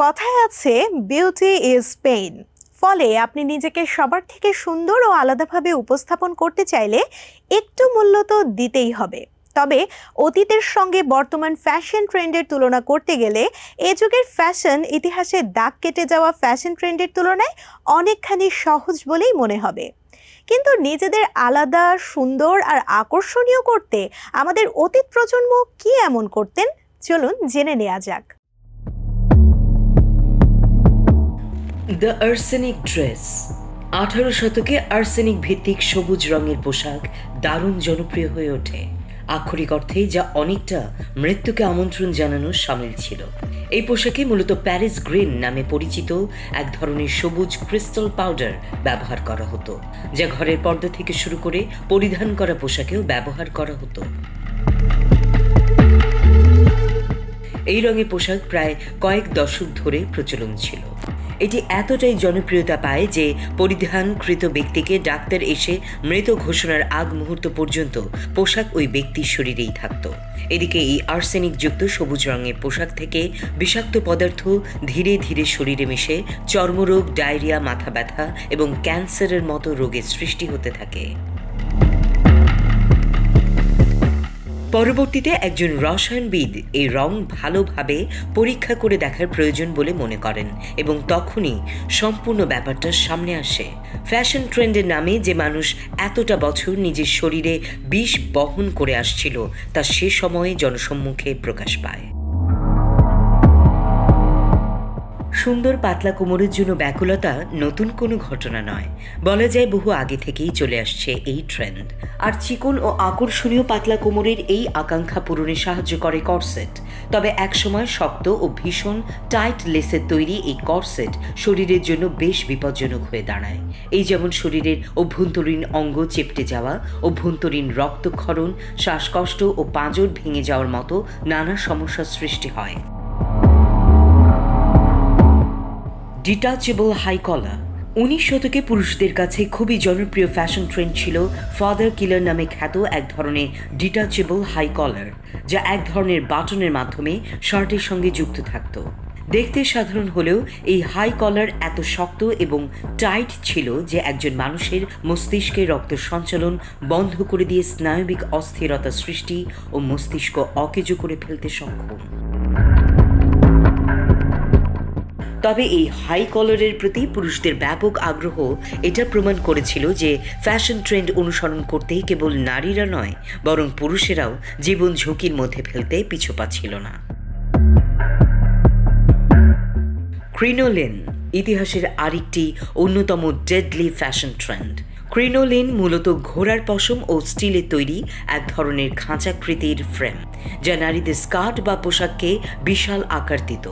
কথায় আছে beauty is pain. ফলে আপনি নিজেকে সবার থেকে সুন্দর ও আলাদাভাবে উপস্থাপন করতে চাইলে একটু মূল্য তো দিতেই হবে। তবে অতীতের সঙ্গে বর্তমান ফ্যাশন ট্রেন্ডের তুলনা করতে গেলে এ যুগের ফ্যাশন ইতিহাসে দাগ কেটে যাওয়া ফ্যাশন ট্রেন্ডের তুলনায় অনেকখানি সহজ বলেই মনে হবে। কিন্তু নিজেদের আলাদা, সুন্দর আর আকর্ষণীয় করতে আমাদের অতীত প্রজন্ম কি এমন করতেন, চলুন জেনে নেওয়া যাক। The arsenic dress. 18 শতকে আর্সেনিক ভিত্তিক সবুজ রঙের পোশাক দারুণ জনপ্রিয় হয়ে ওঠে। আক্ষরিক অর্থেই যা অনেকটা মৃত্যুকে আমন্ত্রণ জানানোর সামিল ছিল। এই পোশাকে মূলত প্যারিস গ্রিন নামে পরিচিত এক ধরনের সবুজ ক্রিস্টাল পাউডার ব্যবহার করা হতো, যা ঘরের পর্দা থেকে শুরু করে পরিধান করা পোশাকেও ব্যবহার করা হতো। এই রঙের পোশাক প্রায় কয়েক দশক ধরে প্রচলন ছিল। এটি এতটাই জনপ্রিয়তা পায় যে পরিধানকৃত ব্যক্তিকে ডাক্তার এসে মৃত ঘোষণার আগ মুহূর্ত পর্যন্ত পোশাক ওই ব্যক্তির শরীরেই থাকত। এদিকে এই আর্সেনিকযুক্ত সবুজ রঙের পোশাক থেকে বিষাক্ত পদার্থ ধীরে ধীরে শরীরে মিশে চর্মরোগ, ডায়রিয়া, মাথা ব্যথা এবং ক্যান্সারের মতো রোগের সৃষ্টি হতে থাকে। পরবর্তীতে একজন রসায়নবিদ এই রং ভালোভাবে পরীক্ষা করে দেখার প্রয়োজন বলে মনে করেন এবং তখনই সম্পূর্ণ ব্যাপারটা সামনে আসে। ফ্যাশন ট্রেন্ডের নামে যে মানুষ এতটা বছর নিজের শরীরে বিষ বহন করে আসছিল তা সে সময়ে জনসম্মুখে প্রকাশ পায়। সুন্দর পাতলা কোমরের জন্য ব্যাকুলতা নতুন কোনো ঘটনা নয়, বলা যায় বহু আগে থেকেই চলে আসছে এই ট্রেন্ড। আর চিকন ও আকর্ষণীয় পাতলা কোমরের এই আকাঙ্ক্ষা পূরণে সাহায্য করে কর্সেট। তবে একসময় শক্ত ও ভীষণ টাইট লেসের তৈরি এই কর্সেট শরীরের জন্য বেশ বিপজ্জনক হয়ে দাঁড়ায়। এই যেমন শরীরের অভ্যন্তরীণ অঙ্গ চেপটে যাওয়া, অভ্যন্তরীণ রক্তক্ষরণ, শ্বাসকষ্ট ও পাঁজর ভেঙে যাওয়ার মতো নানা সমস্যার সৃষ্টি হয়। ডিটাচেবল হাই কলার। 19 শতকে পুরুষদের কাছে খুবই জনপ্রিয় ফ্যাশন ট্রেন্ড ছিল ফাদার কিলার নামে খ্যাত এক ধরনের ডিটাচেবল হাই কলার, যা এক ধরনের বাটনের মাধ্যমে শার্টের সঙ্গে যুক্ত থাকত। দেখতে সাধারণ হলেও এই হাই কলার এত শক্ত এবং টাইট ছিল যে একজন মানুষের মস্তিষ্কে রক্ত সঞ্চালন বন্ধ করে দিয়ে স্নায়বিক অস্থিরতা সৃষ্টি ও মস্তিষ্ক অকেজো করে ফেলতে সক্ষম। তবে এই হাই কলারের প্রতি পুরুষদের ব্যাপক আগ্রহ এটা প্রমাণ করেছিল যে ফ্যাশন ট্রেন্ড অনুসরণ করতে কেবল নারীরা নয়, বরং পুরুষেরাও জীবন ঝুঁকির মধ্যে ফেলতে পিছু পাচ্ছিল না। ক্রিনোলিন ইতিহাসের আরেকটি অন্যতম ডেডলি ফ্যাশন ট্রেন্ড। ক্রিনোলিন মূলত ঘোড়ার পশম ও স্টিলের তৈরি এক ধরনের খাঁচাকৃতির ফ্রেম, যা নারীদের স্কার্ট বা পোশাককে বিশাল আকার দিত।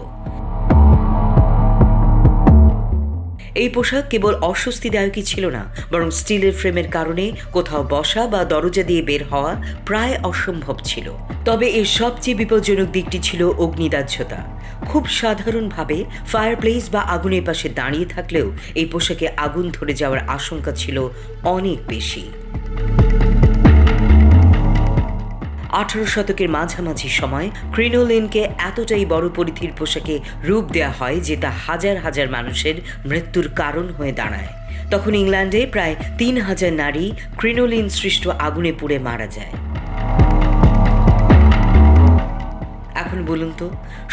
এই পোশাক কেবল অস্বস্তিদায়কই ছিল না, বরং স্টিলের ফ্রেমের কারণে কোথাও বসা বা দরজা দিয়ে বের হওয়া প্রায় অসম্ভব ছিল। তবে এর সবচেয়ে বিপজ্জনক দিকটি ছিল অগ্নিদাহ্যতা। খুব সাধারণভাবে ফায়ারপ্লেস বা আগুনের পাশে দাঁড়িয়ে থাকলেও এই পোশাকে আগুন ধরে যাওয়ার আশঙ্কা ছিল অনেক বেশি। 18 শতকের মাঝামাঝি সময় ক্রিনোলিনকে এতটাই বড় পরিধির পোশাকে রূপ দেওয়া হয় যে তা হাজার হাজার মানুষের মৃত্যুর কারণ হয়ে দাঁড়ায়। তখন ইংল্যান্ডে প্রায় 3000 নারী ক্রিনোলিন সৃষ্ট আগুনে পুড়ে মারা যায়। এখন বলুন তো,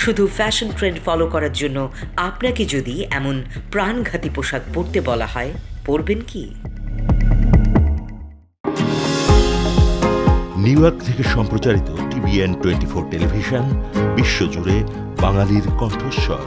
শুধু ফ্যাশন ট্রেন্ড ফলো করার জন্য আপনাকে যদি এমন প্রাণঘাতী পোশাক পরতে বলা হয়, পরবেন কি? নিউ ইয়র্ক থেকে সম্প্রচারিত TVN 24 টেলিভিশন বিশ্বজুড়ে বাঙালির কণ্ঠস্বর।